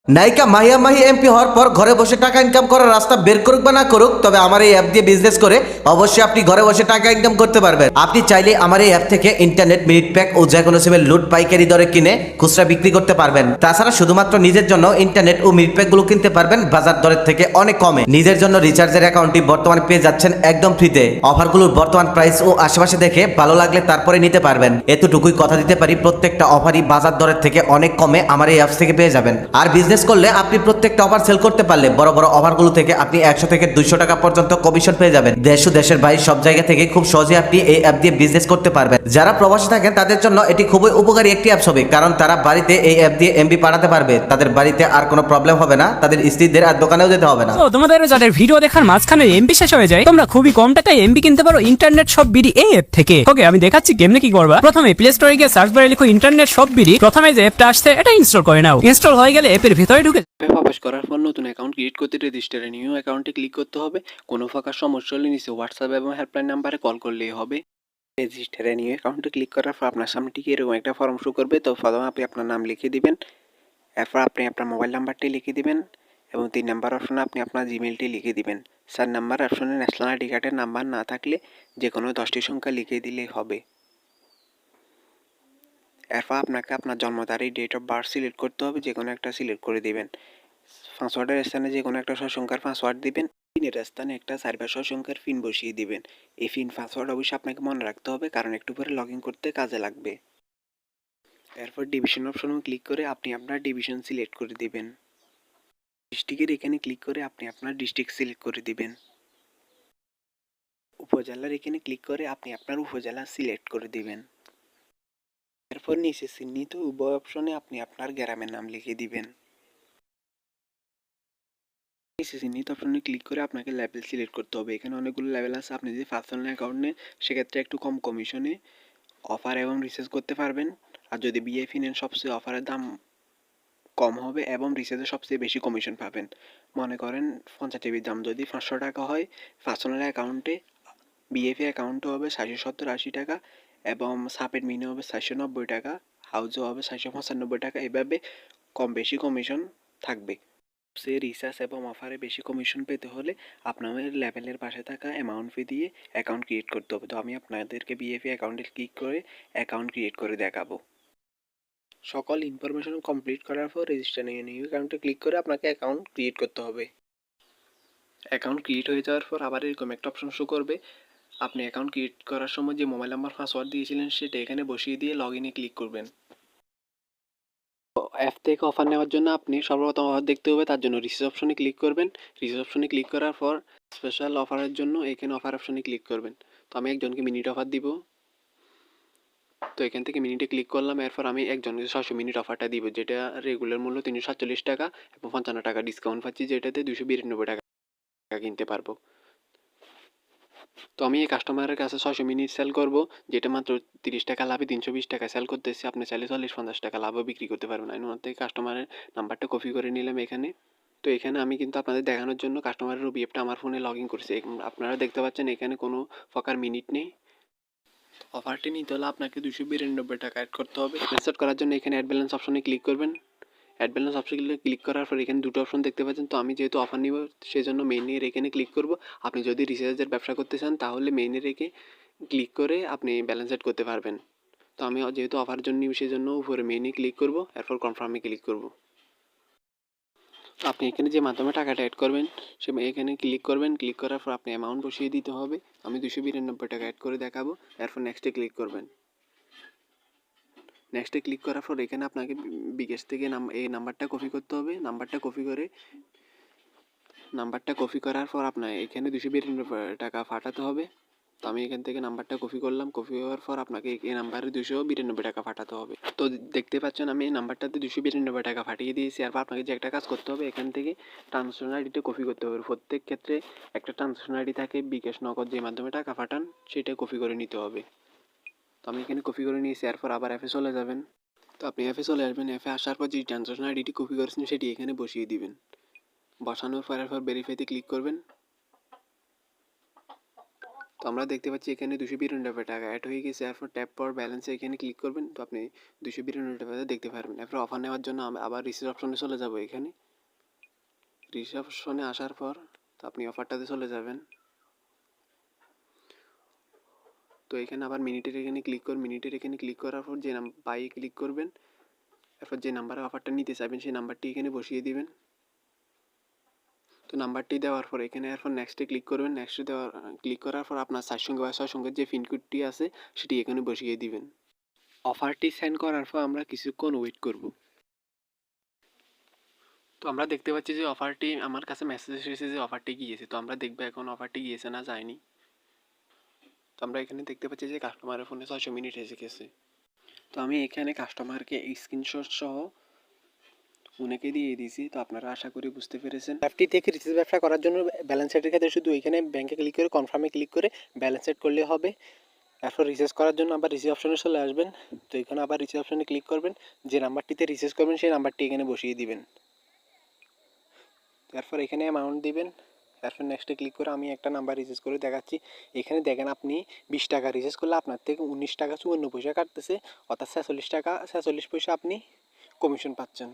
নায়িকা মাহিয়া মাহি এমপি হওয়ার পর ঘরে বসে টাকা ইনকাম করার রাস্তা বের করুক বা না করুক, তবে আমার এই অ্যাপ দিয়ে বিজনেস করে অবশ্যই আপনি ঘরে বসে টাকা ইনকাম করতে পারবেন। আপনি চাইলে আমার এই অ্যাপ থেকে ইন্টারনেট, মিনিট প্যাক ও যে কোনো সিমের লুট পাইকারি দরে কিনে খুচরা বিক্রি করতে পারবেন। তাছাড়া শুধুমাত্র নিজের জন্য ইন্টারনেট ও মিনিট প্যাক গুলো কিনতে পারবেন বাজার দরের থেকে অনেক কমে। নিজের জন্য রিচার্জের অ্যাকাউন্টটি বর্তমানে পেয়ে যাচ্ছেন একদম ফ্রিতে। অফারগুলোর বর্তমান প্রাইস ও আশেপাশে দেখে ভালো লাগলে তারপরে নিতে পারবেন। এতটুকুই কথা দিতে পারি, প্রত্যেকটা অফারই বাজার দরের থেকে অনেক কমে আমার এই অ্যাপস থেকে পেয়ে যাবেন। আর বিজনেস করলে আপনি প্রত্যেকটা অফার সেল করতে পারলে বড় বড় অফারগুলো থেকে আপনি 100 থেকে 200 টাকা পর্যন্ত কমিশন পেয়ে যাবেন। দেশ ও দেশের বাইরে সব জায়গা থেকে খুব সহজে আপনি এই অ্যাপ দিয়ে বিজনেস করতে পারবেন। যারা প্রবাসী থাকেন তাদের জন্য এটি খুবই উপকারী একটি অ্যাপস হবে, কারণ তারা বাড়িতে এই অ্যাপ দিয়ে এমবি পাঠাতে পারবে। তাদের বাড়িতে আর কোনো প্রবলেম হবে না, তাদের স্ত্রীদের আর দোকানেও যেতে হবে না। তো তোমাদের যাদের ভিডিও দেখার মাঝখানে এমবি শেষ হয়ে যায়, তোমরা খুবই কম টাকায় এমবি কিনতে পারো ইন্টারনেট শপ বিডি এই অ্যাপ থেকে। ওকে, আমি দেখাচ্ছি কেমনে কি করবা। প্রথমে প্লে স্টোরে গিয়ে সার্চ বারে লিখো ইন্টারনেট শপ বিডি। প্রথমে যে অ্যাপটা আসছে এটা ইনস্টল করে নাও। ইনস্টল হয়ে গেলে অ্যাপের ভিতরে ঢুকে প্রবেশ করার পর নতুন অ্যাকাউন্ট ক্রিয়েট করতে রেজিস্টারে নিউ অ্যাকাউন্টে ক্লিক করতে হবে। কোনো ফাঁকা সমস্যা হলে নিচে হোয়াটসঅ্যাপ এবং হেল্পলাইন নাম্বারে কল করলেই হবে। রেজিস্টারে নিউ অ্যাকাউন্টে ক্লিক করার পর আপনার সামনে ঠিক এরকম একটা ফর্ম শো করবে। তো প্রথমে আপনি আপনার নাম লিখে দিবেন, এরপর আপনি আপনার মোবাইল নাম্বারটি লিখে দিবেন এবং 3 নাম্বার অপশনে আপনি আপনার জিমেলটি লিখে দিবেন। 4 নাম্বার অপশনে ন্যাশনাল আইডি কার্ডের নাম্বার না থাকলে যে কোনো 10টি সংখ্যা লিখে দিলেই হবে। এরপর আপনাকে আপনার জন্ম তারিখ, ডেট অফ বার্থ সিলেক্ট করতে হবে, যে কোনো একটা সিলেক্ট করে দিবেন। পাসওয়ার্ডের স্থানে যে কোনো একটা সংখ্যার পাসওয়ার্ড দিবেন। পিনের স্থানে একটা 4 বা 6 সংখ্যার পিন বসিয়ে দিবেন। এই পিন পাসওয়ার্ড অবশ্যই আপনাকে মনে রাখতে হবে, কারণ একটু পরে লগ ইন করতে কাজে লাগবে। এরপর ডিভিশন অপশনে ক্লিক করে আপনি আপনার ডিভিশন সিলেক্ট করে দিবেন। ডিস্ট্রিক্টের এখানে ক্লিক করে আপনি আপনার ডিস্ট্রিক্ট সিলেক্ট করে দিবেন। উপজেলার এখানে ক্লিক করে আপনি আপনার উপজেলা সিলেক্ট করে দিবেন। এরপর নিচে চিহ্নিত উভয় অপশনে আপনি আপনার গ্রামের নাম লিখে দিবেন। চিহ্নিত অপশনে ক্লিক করে আপনাকে লেভেল সিলেক্ট করতে হবে। এখানে অনেকগুলো লেভেল আছে। আপনি যদি পার্সোনাল অ্যাকাউন্ট নেন সেক্ষেত্রে একটু কম কমিশনে অফার এবং রিচার্জ করতে পারবেন। আর যদি বিএফি নেন সবচেয়ে অফারের দাম কম হবে এবং রিচার্জে সবচেয়ে বেশি কমিশন পাবেন। মনে করেন 50 টিভির দাম যদি 500 টাকা হয়, পার্সোনাল অ্যাকাউন্টে বিএফি অ্যাকাউন্টও হবে 770-80 টাকা এবং সাপের মিনি হবে 490 টাকা, হাউজও হবে 495 টাকা। এভাবে কম বেশি কমিশন থাকবে। সে রিচার্জ এবং অফারে বেশি কমিশন পেতে হলে আপনাদের লেভেলের পাশে থাকা অ্যামাউন্ট ফি দিয়ে অ্যাকাউন্ট ক্রিয়েট করতে হবে। তো আমি আপনাদেরকে বিএফি অ্যাকাউন্টে ক্লিক করে অ্যাকাউন্ট ক্রিয়েট করে দেখাবো। সকল ইনফরমেশন কমপ্লিট করার পর রেজিস্টার নিউ অ্যাকাউন্টে ক্লিক করে আপনাকে অ্যাকাউন্ট ক্রিয়েট করতে হবে। অ্যাকাউন্ট ক্রিয়েট হয়ে যাওয়ার পর আবার এরকম একটা অপশন শো করবে। আপনি অ্যাকাউন্ট ক্রিয়েট করার সময় যে মোবাইল নাম্বার পাসওয়ার্ড দিয়েছিলেন সেটা এখানে বসিয়ে দিয়ে লগ ইনে ক্লিক করবেন। অ্যাপ থেকে অফার নেওয়ার জন্য আপনি সর্বপ্রথম অফার দেখতে হবে, তার জন্য রিসিভ অপশনে ক্লিক করবেন। রিসিভ অপশনে ক্লিক করার পর স্পেশাল অফারের জন্য এখানে অফার অপশনে ক্লিক করবেন। তো আমি একজনকে মিনিট অফার দিব, তো এখান থেকে মিনিটে ক্লিক করলাম। এরপর আমি একজনকে 600 মিনিট অফারটা দিব, যেটা রেগুলার মূল্য 347 টাকা এবং 55 টাকা ডিসকাউন্ট পাচ্ছি, যেটাতে 292 টাকা কিনতে পারবো। তো আমি এই কাস্টমারের কাছে 600 মিনিট সেল করব, যেটা মাত্র 30 টাকা লাভে 320 টাকা সেল করতেছি। আপনি চাইলে 40-50 টাকা লাভও বিক্রি করতে পারবেন। আমি ওনার থেকে কাস্টমারের নাম্বারটা কপি করে নিলাম এখানে। তো এখানে আমি কিন্তু আপনাদের দেখানোর জন্য কাস্টমারের ওবিএফটা আমার ফোনে লগ ইন করেছি। আপনারা দেখতে পাচ্ছেন এখানে কোনো প্রকার মিনিট নেই। অফারটি নিতে হলে আপনাকে 292 টাকা অ্যাড করতে হবে। রিসেট করার জন্য এখানে অ্যাড ব্যালেন্স অপশনে ক্লিক করবেন। অ্যাড ব্যালেন্স অপশনে ক্লিক করার পর এখানে দুটো অপশন দেখতে পাচ্ছেন। তো আমি যেহেতু অফার নিব সেজন্য মেইনের এখানে ক্লিক করব। আপনি যদি রিচার্জের ব্যবসা করতে চান তাহলে মেইনে রেখে ক্লিক করে আপনি ব্যালেন্স অ্যাড করতে পারবেন। তো আমি যেহেতু অফার জন্য নিব সেজন্য উপরে মেইনে ক্লিক করব, এরপর কনফার্মে ক্লিক করব। তো আপনি এখানে যে মাধ্যমে টাকাটা অ্যাড করবেন সে এখানে ক্লিক করবেন। ক্লিক করার পর আপনি অ্যামাউন্ট বসিয়ে দিতে হবে। আমি 292 টাকা অ্যাড করে দেখাবো। এরপর নেক্সটে ক্লিক করবেন। নেক্সটে ক্লিক করার পর এখানে আপনাকে বিকাশ থেকে এই নাম্বারটা কপি করতে হবে। নাম্বারটা কপি করার পর আপনার এখানে 292 টাকা পাঠাতে হবে। তো আমি এখান থেকে নাম্বারটা কপি করলাম। কপি হওয়ার পর আপনাকে এই নাম্বারে 292 টাকা পাঠাতে হবে। তো দেখতে পাচ্ছেন আমি এই নাম্বারটাতে 292 টাকা পাঠিয়ে দিয়েছি। এরপর আপনাকে যে একটা কাজ করতে হবে, এখান থেকে ট্রান্সাকশন আইডিটা কপি করতে হবে। প্রত্যেক ক্ষেত্রে একটা ট্রান্সাকশন আইডি থাকে, বিকাশ, নগদ, যে মাধ্যমে টাকা পাঠান সেটা কপি করে নিতে হবে। তো আমি এখানে কপি করে নিয়েছি। এরপর আবার অ্যাপে চলে যাবেন। তো আপনি অ্যাপে চলে আসবেন। অ্যাপে আসার পর যে ট্রান্সাকশন আইডিটি কপি করেছেন সেটি এখানে বসিয়ে দিবেন। বসানোর পর এরপর ভেরিফাইতে ক্লিক করবেন। তো আমরা দেখতে পাচ্ছি এখানে 292 টাকা অ্যাড হয়ে গেছে। এরপর ট্যাপ ফর ব্যালেন্সে এখানে ক্লিক করবেন, তো আপনি 292 টাকা দেখতে পারবেন। এরপর অফার নেওয়ার জন্য আবার রিসিভ অপশনে চলে যাব। এখানে রিসিভ অপশনে আসার পর তো আপনি অফারটাতে চলে যাবেন। তো এখানে আবার মিনিটের এখানে ক্লিক করুন, মিনিটের এখানে ক্লিক করার পর যে বাইয়ে ক্লিক করবেন, এরপর যে নাম্বারে অফারটা নিতে চাইবেন সেই নাম্বারটি এখানে বসিয়ে দিবেন। তো নাম্বারটি দেওয়ার পর এখানে এরপর নেক্সটে ক্লিক করবেন। নেক্সটে ক্লিক করার পর আপনার 4 সংখ্যা বা 6 সংখ্যার যে পিনকোডটি আছে সেটি এখানে বসিয়ে দিবেন। অফারটি সেন্ড করার পর আমরা কিছুক্ষণ ওয়েট করব। তো আমরা দেখতে পাচ্ছি যে অফারটি আমার কাছে মেসেজ এসেছে যে অফারটি গিয়েছে। তো আমরা দেখব এখন অফারটি গিয়েছে না যায়নি। তো আমরা এখানে দেখতে পাচ্ছি যে কাস্টমারের ফোনে 600 মিনিট এসে গেছে। তো আমি এখানে কাস্টমারকে স্ক্রিনশট সহ উনাকে দিয়ে দিয়েছি। তো আপনারা আশা করি বুঝতে পেরেছেন। অ্যাপটি থেকে রিচার্জ ব্যবসা করার জন্য ব্যালেন্স সেটের ক্ষেত্রে শুধু এখানে ব্যাংকে ক্লিক করে কনফার্মে ক্লিক করে ব্যালেন্স সেট করলে হবে। এরপর রিচার্জ করার জন্য আবার রিচার্জ অপশনে চলে আসবেন। তো এখানে আবার রিচার্জ অপশনে ক্লিক করবেন, যে নাম্বারটিতে রিচার্জ করবেন সেই নাম্বারটি এখানে বসিয়ে দিবেন। এরপর এখানে অ্যামাউন্ট দিবেন। এরপর নেক্সটে ক্লিক করে আমি একটা নাম্বার রিচার্জ করে দেখাচ্ছি। এখানে দেখেন আপনি 20 টাকা রিচার্জ করলে আপনার থেকে 19 টাকা 54 পয়সা কাটতেছে, অর্থাৎ 46 টাকা 46 পয়সা আপনি কমিশন পাচ্ছেন।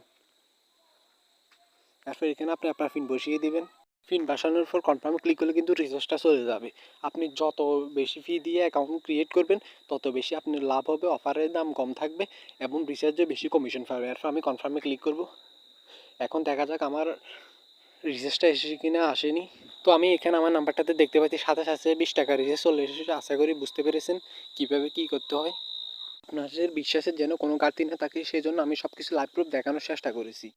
এরপর এখানে আপনি আপনার পিন বসিয়ে দিবেন। পিন বসানোর পর কনফার্মে ক্লিক করলে কিন্তু রিচার্জটা চলে যাবে। আপনি যত বেশি ফি দিয়ে অ্যাকাউন্ট ক্রিয়েট করবেন তত বেশি আপনার লাভ হবে, অফারের দাম কম থাকবে এবং রিচার্জে বেশি কমিশন পাবে। এরপর আমি কনফার্মে ক্লিক করব। এখন দেখা যাক আমার রিচার্জটা এসেছে কিনা আসেনি। তো আমি এখানে আমার নাম্বারটাতে দেখতে পাচ্ছি সাথে সাথে 20 টাকা রিচার্জ চলে এসেছে। আশা করি বুঝতে পেরেছেন কীভাবে কী করতে হয়। আপনাদের বিশ্বাসের যেন কোনো ঘাটতি না থাকে সেজন্য আমি সব কিছু লাইভ প্রুফ দেখানোর চেষ্টা করেছি।